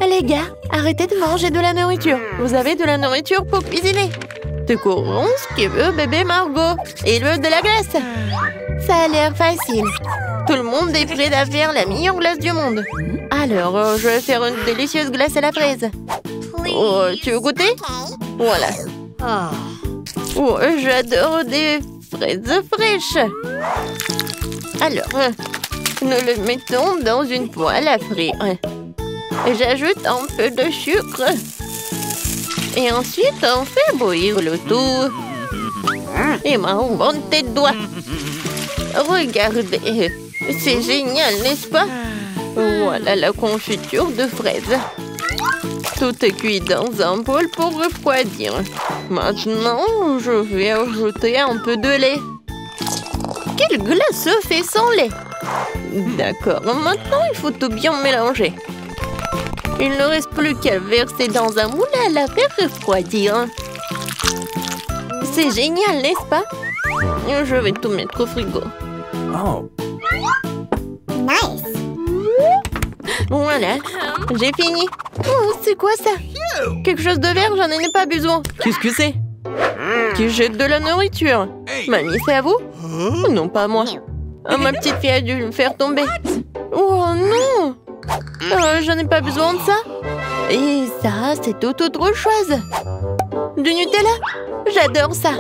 Les gars, arrêtez de manger de la nourriture. Vous avez de la nourriture pour cuisiner. Découvrons ce que veut bébé Margot. Il veut de la glace. Ça a l'air facile. Tout le monde est prêt à faire la meilleure glace du monde. Alors, je vais faire une délicieuse glace à la fraise. Oh, tu veux goûter? Voilà. Oh, j'adore des fraises fraîches. Alors, nous le mettons dans une poêle à frire. J'ajoute un peu de sucre. Et ensuite, on fait bouillir le tout. Et ma bonne tête de doigt. Regardez, c'est génial, n'est-ce pas? Voilà la confiture de fraises. Tout est cuit dans un bol pour refroidir. Maintenant, je vais ajouter un peu de lait. Quelle glace se fait sans lait? D'accord, maintenant il faut tout bien mélanger. Il ne reste plus qu'à verser dans un moule et à la faire refroidir. C'est génial, n'est-ce pas? Je vais tout mettre au frigo. Oh. Nice. Voilà, j'ai fini. Oh, c'est quoi ça? Quelque chose de vert, j'en ai pas besoin. Qu'est-ce que c'est? Qui jette de la nourriture? Mamie, c'est à vous? Non, pas moi. Oh, ma petite fille a dû le faire tomber. Oh non! J'en ai pas besoin de ça. Et ça, c'est tout autre chose. Du Nutella? J'adore ça.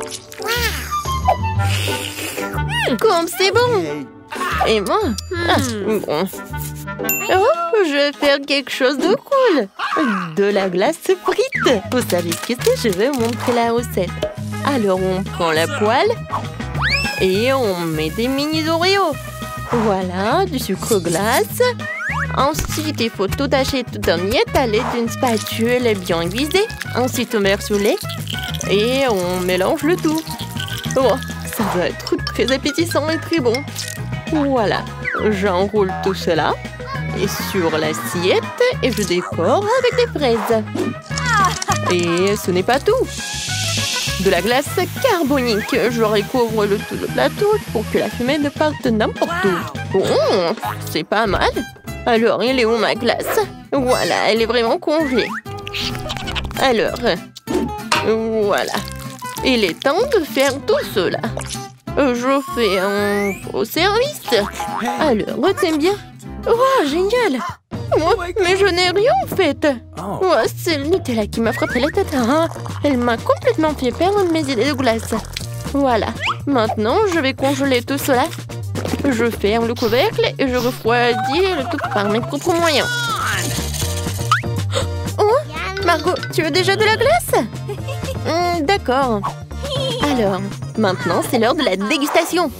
Comme c'est bon. Et moi? Bon. Oh, je vais faire quelque chose de cool. De la glace frite. Vous savez ce que c'est? Je vais vous montrer la recette. Alors, on prend la poêle et on met des mini Oreos. Voilà, du sucre glace. Ensuite, il faut tout hacher tout en miettes à l'aide d'une spatule bien aiguisée. Ensuite, on verse le lait et on mélange le tout. Oh, ça va être très appétissant et très bon. Voilà, j'enroule tout cela et sur l'assiette et je décore avec des fraises. Et ce n'est pas tout. De la glace carbonique. Je recouvre le tout le plateau pour que la fumée ne parte n'importe où. Oh, c'est pas mal. Alors, il est où ma glace? Voilà, elle est vraiment congelée. Alors, voilà. Il est temps de faire tout cela. Je fais un faux service. Alors, t'aimes bien? Oh, génial! Oh, mais je n'ai rien fait. Oh, c'est le Nutella qui m'a frappé la tête. Hein? Elle m'a complètement fait perdre mes idées de glace. Voilà. Maintenant, je vais congeler tout cela. Je ferme le couvercle et je refroidis le tout par mes propres moyens. Oh, Margot, tu veux déjà de la glace? D'accord. Alors, maintenant, c'est l'heure de la dégustation.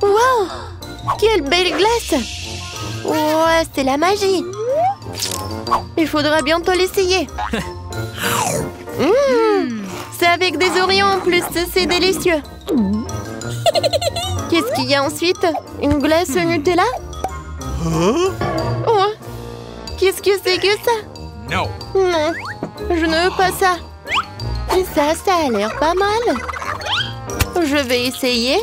Wow! Quelle belle glace! Ouais, c'est la magie. Il faudra bientôt l'essayer. C'est avec des Oreos en plus, c'est délicieux. Qu'est-ce qu'il y a ensuite? Une glace au Nutella? Oh, qu'est-ce que c'est que ça? No. Non, je ne veux pas ça. Et ça a l'air pas mal. Je vais essayer.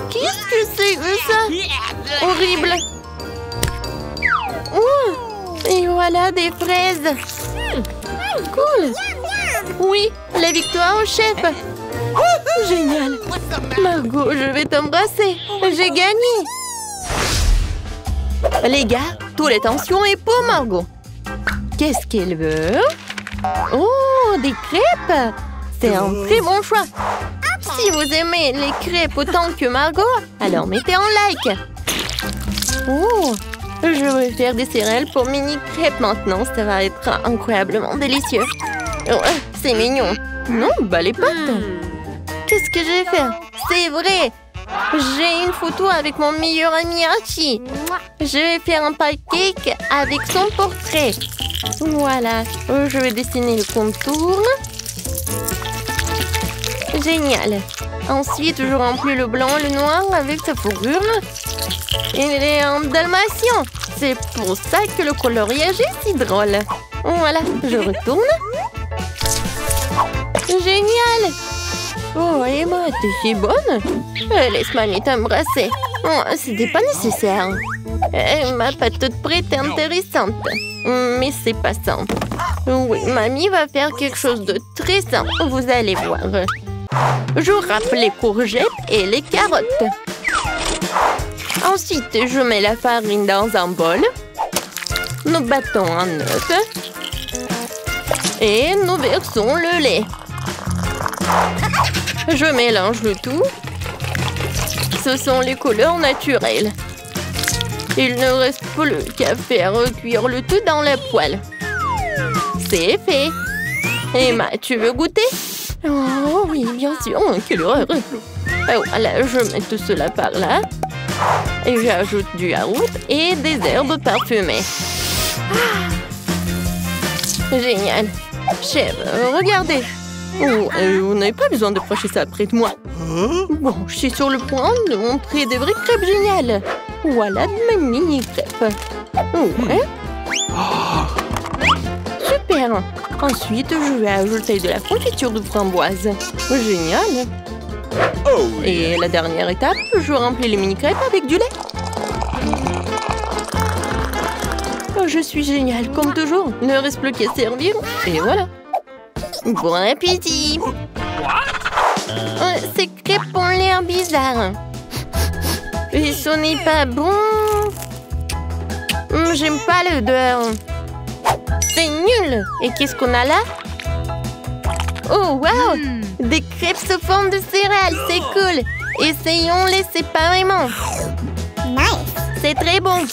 Qu'est-ce que c'est que ça? Horrible. Et voilà des fraises. Cool. Oui, la victoire au chef. Génial. Margot, je vais t'embrasser. J'ai gagné. Les gars, toute l'attention est pour Margot. Qu'est-ce qu'elle veut? Oh, des crêpes. C'est un très bon choix. Si vous aimez les crêpes autant que Margot, alors mettez un like. Oh, je vais faire des céréales pour mini crêpes maintenant. Ça va être incroyablement délicieux. Oh, c'est mignon. Non, bah les potes. Qu'est-ce que je vais faire? C'est vrai. J'ai une photo avec mon meilleur ami Archie. Je vais faire un pancake avec son portrait. Voilà. Je vais dessiner le contour. Génial. Ensuite, je remplis le blanc et le noir avec sa fourrure. Il est un dalmatien. C'est pour ça que le coloriage est si drôle. Voilà, je retourne. Génial. Oh, Emma, t'es si bonne. Laisse mamie t'embrasser. Oh, c'était pas nécessaire. Ma pâte toute prête est intéressante. Mais c'est pas simple. Oui, mamie va faire quelque chose de très simple. Vous allez voir. Je râpe les courgettes et les carottes. Ensuite, je mets la farine dans un bol. Nous battons un œuf. Et nous versons le lait. Je mélange le tout. Ce sont les couleurs naturelles. Il ne reste plus qu'à faire cuire le tout dans la poêle. C'est fait. Emma, tu veux goûter? Oh oui, bien sûr. Oh, quelle horreur. Voilà, je mets tout cela par là. Et j'ajoute du yaourt et des herbes parfumées. Génial. Chef, regardez. Oh, vous n'avez pas besoin de procher ça près de moi. Bon, je suis sur le point de montrer des vraies crêpes géniales. Voilà de mes mini-crêpes. Ouais. Super. Ensuite, je vais ajouter de la confiture de framboise. Génial. Et la dernière étape, je remplis les mini-crêpes avec du lait. Oh, je suis géniale, comme toujours. Il ne reste plus qu'à servir. Et voilà. Bon appétit. Ces crêpes ont l'air bizarres. Et ce n'est pas bon. J'aime pas l'odeur. C'est nul. Et qu'est-ce qu'on a là? Oh, wow! Des crêpes sous forme de céréales, c'est cool. Essayons-les séparément. Nice. C'est très bon.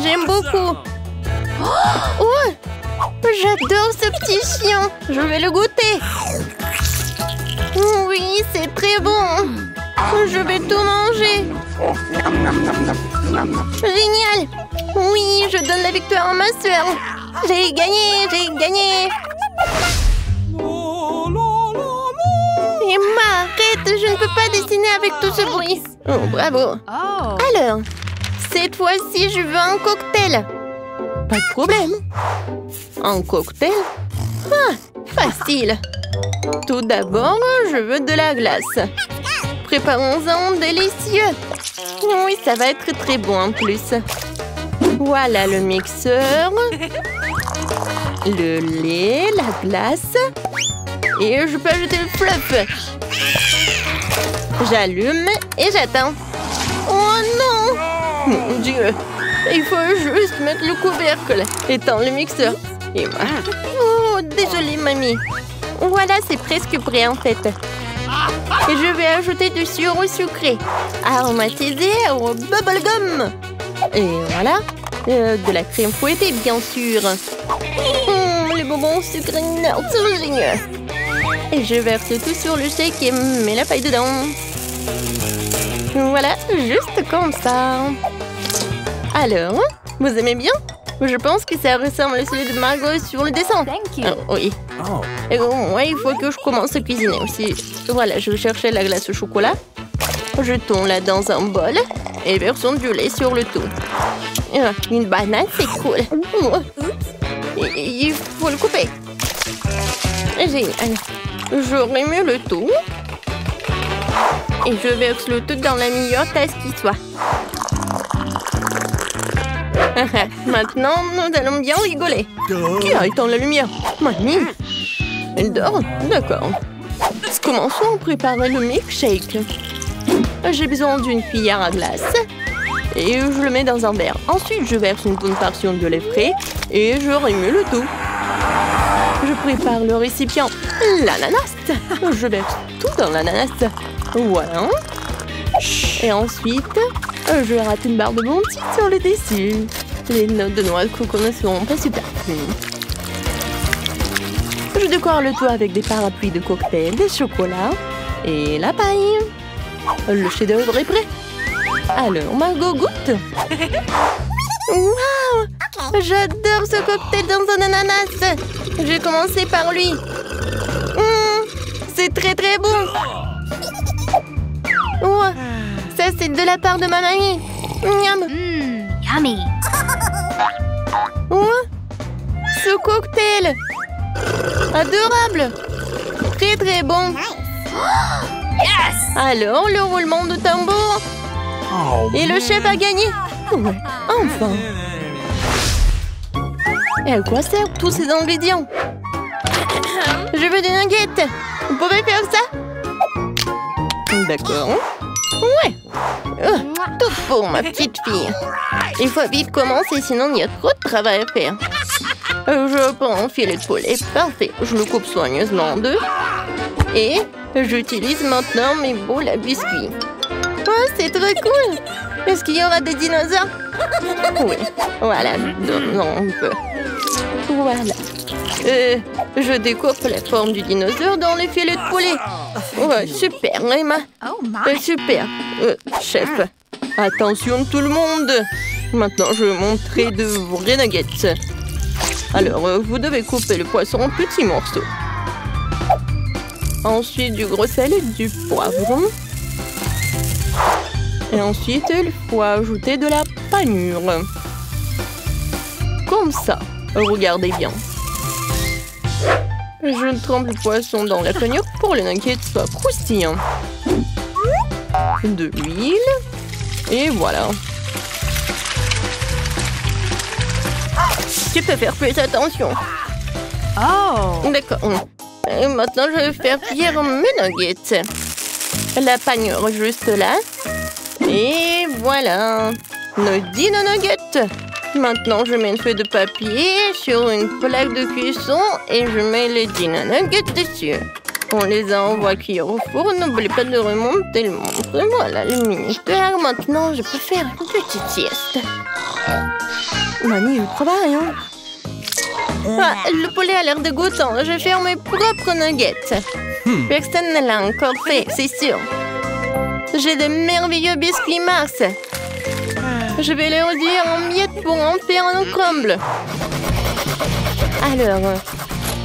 J'aime beaucoup. Oh! J'adore ce petit chien. Je vais le goûter. Oui, c'est très bon. Je vais tout manger. Génial. Oui, je donne la victoire à ma soeur. J'ai gagné, j'ai gagné. Emma, arrête, je ne peux pas dessiner avec tout ce bruit. Oh, bravo. Alors, cette fois-ci, je veux un cocktail. Pas de problème. Un cocktail? Ah, facile. Tout d'abord, je veux de la glace. Préparons-en délicieux. Oui, ça va être très bon en plus. Voilà le mixeur. Le lait, la glace. Et je peux ajouter le fluff. J'allume et j'attends. Oh non! Mon Dieu! Il faut juste mettre le couvercle et tendre le mixeur. Et voilà. Oh, désolée, mamie. Voilà, c'est presque prêt en fait. Et je vais ajouter du sirop sucré, aromatisé au bubblegum. Et voilà. De la crème fouettée, bien sûr. Les bonbons sucrés, c'est génial. Et je verse tout sur le shake et mets la paille dedans. Voilà, juste comme ça. Alors, vous aimez bien? Je pense que ça ressemble à celui de Margot sur le dessin. Oui. Et moi, il faut que je commence à cuisiner aussi. Voilà, je vais chercher la glace au chocolat. Jetons-la dans un bol et versons du lait sur le tout. Une banane, c'est cool. Il faut le couper. Génial. Je remue le tout. Et je verse le tout dans la meilleure tasse qui soit. Maintenant, nous allons bien rigoler. Qui a éteint la lumière? Mamie? Elle dort? D'accord. Commençons à préparer le milkshake. J'ai besoin d'une cuillère à glace. Et je le mets dans un verre. Ensuite, je verse une bonne portion de lait frais. Et je remue le tout. Je prépare le récipient. L'ananas. Je verse tout dans l'ananas. Voilà. Et ensuite, je rate une barre de Bounty sur le dessus. Les notes de noix de coco ne seront pas superflues. Je décore le tout avec des parapluies de cocktail, des chocolats et la paille. Le chef-d'œuvre est prêt. Alors, Margot goûte. Waouh! J'adore ce cocktail dans un ananas. J'ai commencé par lui. C'est très très bon. Ouais, ça c'est de la part de ma mamie. Miam. Yummy. Ouais, ce cocktail. Adorable. Très très bon. Nice. Yes. Alors, le roulement de tambour. Et le chef a gagné. Ouais, enfin. Et à quoi servent tous ces ingrédients? Je veux des nuggets. Vous pouvez faire ça? D'accord. Ouais. Tout pour ma petite fille. Il faut vite commencer, sinon il y a trop de travail à faire. Je prends un filet de poulet. Parfait. Je le coupe soigneusement en deux. Et j'utilise maintenant mes boules à biscuits. Oh, c'est trop cool. Est-ce qu'il y aura des dinosaures? Oui. Voilà. Non, on peut. Voilà. Je découpe la forme du dinosaure dans les filets de poulet. Ouais, super, Emma. Super. Chef, attention tout le monde. Maintenant, je vais montrer de vrais nuggets. Alors, vous devez couper le poisson en petits morceaux. Ensuite, du gros sel et du poivron. Et ensuite, il faut ajouter de la panure. Comme ça. Regardez bien. Je trempe le poisson dans la panure pour que les nuggets soient croustillants. De l'huile. Et voilà. Tu peux faire plus attention. Oh. D'accord. Et maintenant, je vais faire cuire mes nuggets. La panure juste là. Et voilà. Nos dino nuggets. Maintenant, je mets une feuille de papier sur une plaque de cuisson et je mets les dino nuggets dessus. On les envoie cuire au four. N'oubliez pas de remonter le montre. Voilà le ministère. Maintenant, je peux faire une petite sieste. Mamie, il travaille, hein? Ah, le poulet a l'air dégoûtant. Je vais faire mes propres nuggets. Personne ne l'a encore fait, c'est sûr. J'ai de merveilleux biscuits Mars. Je vais les réduire en miettes pour en faire un crumble. Alors,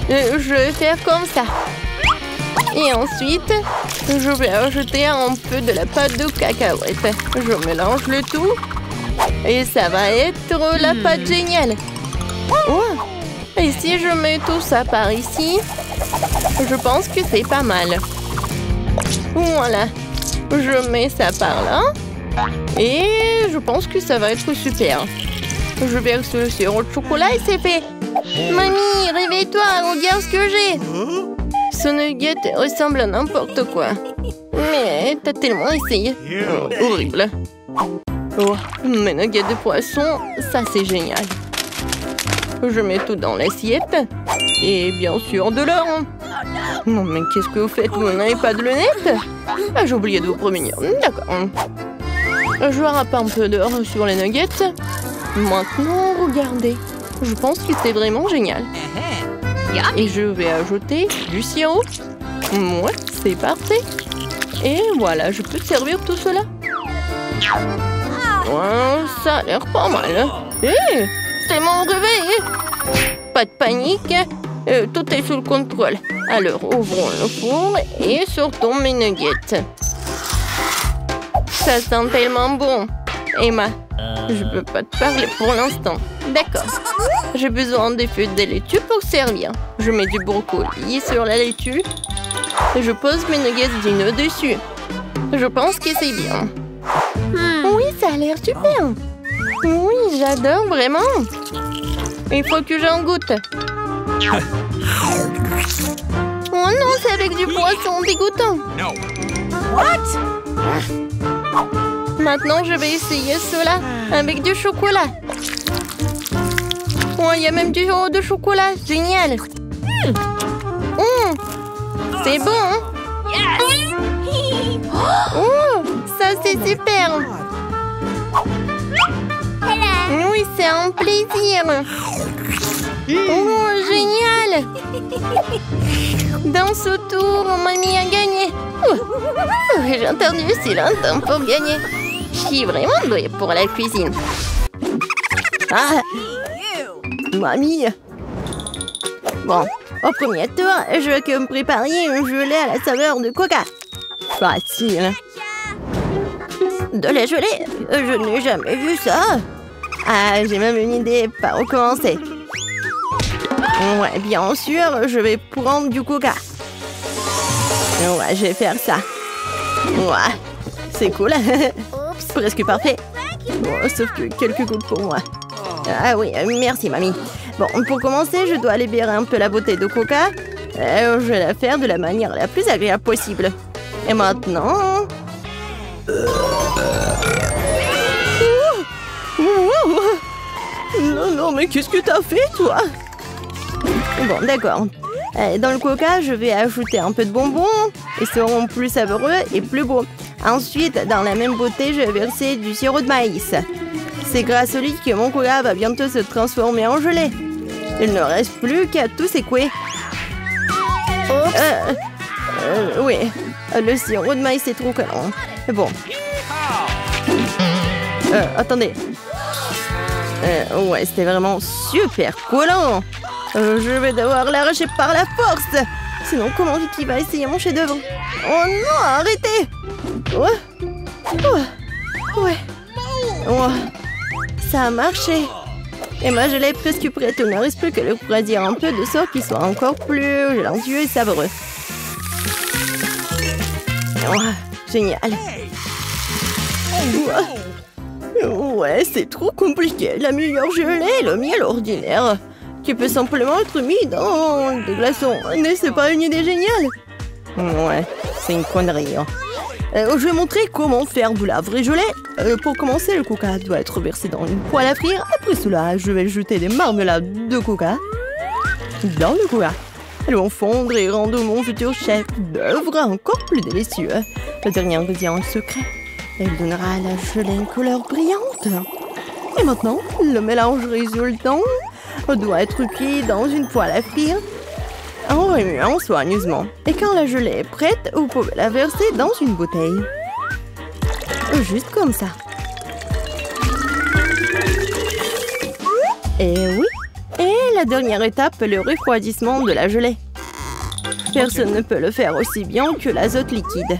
je vais faire comme ça. Et ensuite, je vais ajouter un peu de la pâte de cacahuète. Je mélange le tout. Et ça va être la pâte géniale. Oh. Et si je mets tout ça par ici, je pense que c'est pas mal. Voilà. Je mets ça par là. Et je pense que ça va être super. Je verse le sirop de chocolat et c'est fait. Mamie, réveille-toi, regarde ce que j'ai. Ce nugget ressemble à n'importe quoi. Mais t'as tellement essayé. Horrible. Oh, mes nuggets de poisson, ça c'est génial. Je mets tout dans l'assiette. Et bien sûr de l'or. Non mais qu'est-ce que vous faites? Vous n'avez pas de lunettes? Ah, j'ai oublié de vous prévenir. D'accord. Je râpe un peu d'or sur les nuggets. Maintenant, regardez. Je pense que c'est vraiment génial. Et je vais ajouter du sirop. Ouais, c'est parfait. Et voilà, je peux servir tout cela. Ouais, ça a l'air pas mal. Hé, c'est mon réveil. Pas de panique. Tout est sous le contrôle. Alors, ouvrons le four et sortons mes nuggets. Ça sent tellement bon. Emma, je peux pas te parler pour l'instant. D'accord. J'ai besoin des feuilles de laitue pour servir. Je mets du brocoli sur la laitue. Et je pose mes nuggets dino dessus. Je pense que c'est bien. Oui, ça a l'air super. Oui, j'adore vraiment. Il faut que j'en goûte. Oh non, c'est avec du poisson dégoûtant. What? Maintenant, je vais essayer cela avec du chocolat. Oh, il y a même du haut de chocolat. Génial. C'est bon, hein? Oh, ça, c'est super. Oui, c'est un plaisir. Oh, génial. Dans ce tour, mamie a gagné. J'ai entendu si longtemps pour gagner. Je suis vraiment douée pour la cuisine. Ah, mamie. Bon, au premier tour, je veux que vous me prépariez une gelée à la saveur de coca. Facile. De la gelée? Je n'ai jamais vu ça. Ah, j'ai même une idée par où commencer. Ouais, bien sûr, je vais prendre du coca. Ouais, je vais faire ça. Ouais, c'est cool. presque parfait. Bon, sauf que quelques gouttes pour moi. Ah oui, merci mamie. Bon, pour commencer, je dois libérer un peu la bouteille de coca. Je vais la faire de la manière la plus agréable possible. Et maintenant... Non, non, mais qu'est-ce que t'as fait, toi? Bon, d'accord. Dans le coca, je vais ajouter un peu de bonbons. Ils seront plus savoureux et plus beaux. Ensuite, dans la même bouteille, je vais verser du sirop de maïs. C'est grâce au lit que mon coca va bientôt se transformer en gelée. Il ne reste plus qu'à tout secouer. Oui, le sirop de maïs est trop collant. Bon. Attendez. Ouais, c'était vraiment super collant. Je vais devoir l'arracher par la force. Sinon, comment Vicky va essayer mon chef-d'œuvre? Oh non, arrêtez! Ouais. Ça a marché. Et ma gelée est presque prête. Il ne reste plus que le refroidir un peu de sorte qu'il soit encore plus gélantueux et savoureux. Génial. Ouais, c'est trop compliqué. La meilleure gelée est le miel ordinaire, qui peut simplement être mis dans des glaçons. N'est-ce pas une idée géniale? Ouais, c'est une connerie. Je vais montrer comment faire de la vraie gelée. Pour commencer, le coca doit être versé dans une poêle à frire. Après cela, je vais jeter des marmelades de coca dans le coca. Elles vont fondre et rendre mon futur chef-d'œuvre encore plus délicieux. Le dernier ingrédient est secret. Elle donnera à la gelée une couleur brillante. Et maintenant, le mélange résultant doit être cuit dans une poêle à frire en remuant soigneusement. Et quand la gelée est prête, vous pouvez la verser dans une bouteille. Juste comme ça. Et oui. Et la dernière étape, le refroidissement de la gelée. Personne ne peut le faire aussi bien que l'azote liquide.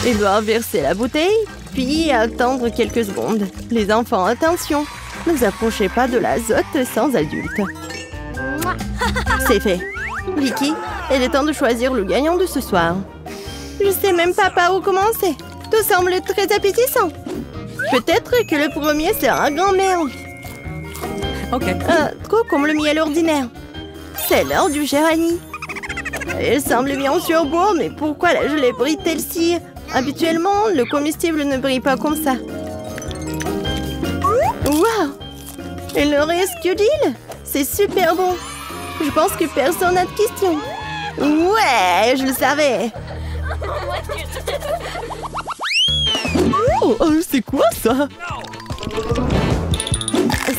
Il doit verser la bouteille, puis attendre quelques secondes. Les enfants, attention, ne vous approchez pas de l'azote sans adulte. C'est fait. Vicky, il est temps de choisir le gagnant de ce soir. Je sais même pas par où commencer. Tout semble très appétissant. Peut-être que le premier sera grand-mère. Ok. Trop comme le miel ordinaire. C'est l'heure du cher Annie. Il semble bien sûr beau, mais pourquoi la gelée brille-t-elle si... Habituellement, le comestible ne brille pas comme ça. Waouh! Il ne reste que l'île. C'est super bon. Je pense que personne n'a de questions. Ouais, je le savais. Oh, c'est quoi ça?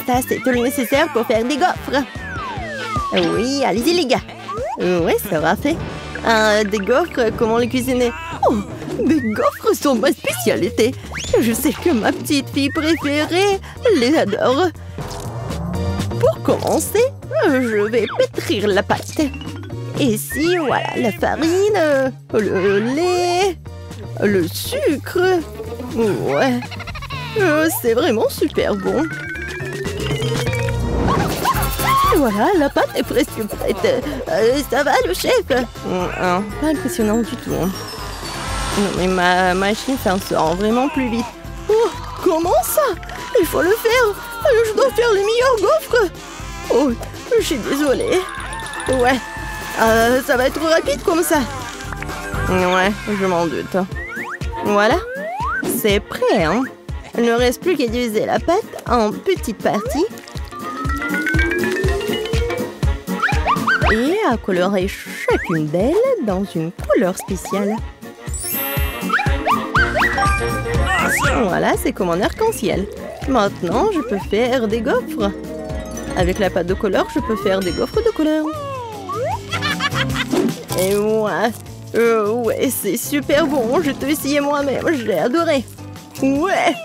Ça, c'est tout le nécessaire pour faire des gaufres. Oui, allez-y les gars. Ouais, ça va fait. Des gaufres, comment les cuisiner? Oh, des gaufres sont ma spécialité. Je sais que ma petite fille préférée les adore. Pour commencer, je vais pétrir la pâte. Ici, voilà, la farine, le lait, le sucre. Ouais, c'est vraiment super bon. Voilà, la pâte est presque prête. Ça va, le chef? Pas impressionnant du tout. Non, mais ma machine s'en sort vraiment plus vite. Oh, comment ça? Il faut le faire. Je dois faire les meilleurs gaufres. Oh, je suis désolée. Ouais, ça va être rapide comme ça. Ouais, je m'en doute. Voilà, c'est prêt, hein? Il ne reste plus qu'à diviser la pâte en petites parties. Et à colorer chacune d'elles dans une couleur spéciale. Voilà, c'est comme un arc-en-ciel. Maintenant, je peux faire des gaufres. Avec la pâte de couleur, je peux faire des gaufres de couleur. Et ouais, c'est super bon. Je t'ai essayé moi-même, je l'ai adoré. Ouais.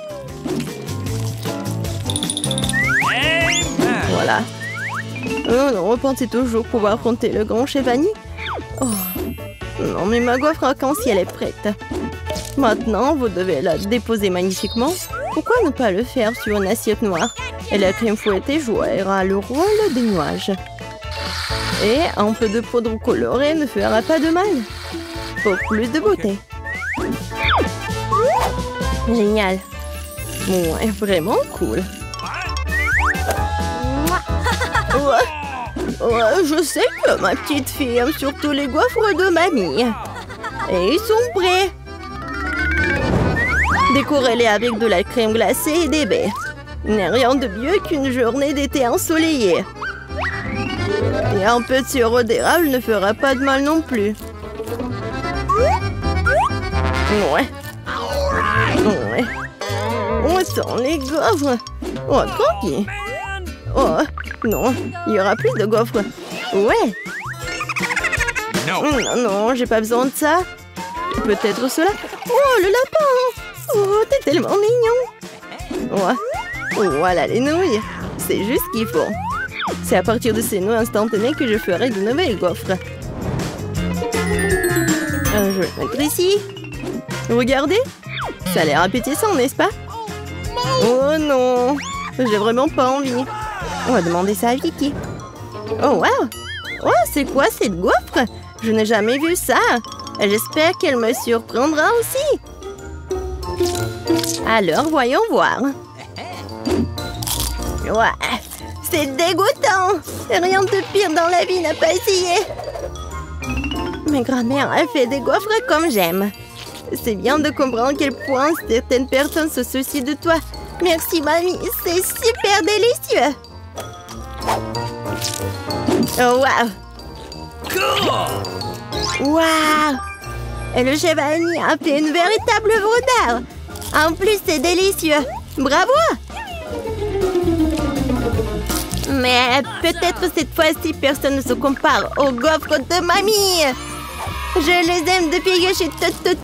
Voilà. Non, repensez toujours pouvoir affronter le grand chef Annie. Oh. Non, mais ma gaufre arc-en-ciel est prête. Maintenant, vous devez la déposer magnifiquement. Pourquoi ne pas le faire sur une assiette noire? Et la crème fouettée jouera le rôle des nuages. Et un peu de poudre colorée ne fera pas de mal. Pour plus de beauté. Génial. Ouais, vraiment cool. Ouais, je sais que ma petite fille aime surtout les gaufres de mamie. Et ils sont prêts. Décorez-les avec de la crème glacée et des baies. Il n'y a rien de mieux qu'une journée d'été ensoleillée. Et un peu de sirop d'érable ne fera pas de mal non plus. Ouais. Ouais. On sent les gaufres. Oh, tranquille. Oh, non, il y aura plus de gaufres. Ouais. Non, non, j'ai pas besoin de ça. Peut-être cela. Oh, le lapin. Oh, t'es tellement mignon. Ouais. Voilà les nouilles. C'est juste ce qu'il faut. C'est à partir de ces nouilles instantanées que je ferai de nouvelles gaufres. Je vais le mettre ici. Regardez. Ça a l'air appétissant, n'est-ce pas? Oh non. J'ai vraiment pas envie. On va demander ça à Vicky. Oh, wow. Oh, c'est quoi cette gaufre? Je n'ai jamais vu ça. J'espère qu'elle me surprendra aussi. Alors, voyons voir. Ouais, c'est dégoûtant. Rien de pire dans la vie n'a pas essayé. Ma grand-mère a fait des gaufres comme j'aime. C'est bien de comprendre à quel point certaines personnes se soucient de toi. Merci, mamie. C'est super délicieux. Oh, wow. Wow. Et le chef Annie a fait une véritable œuvre d'art. En plus, c'est délicieux. Bravo. Mais peut-être cette fois-ci, personne ne se compare aux gaufres de mamie. Je les aime depuis que je suis toute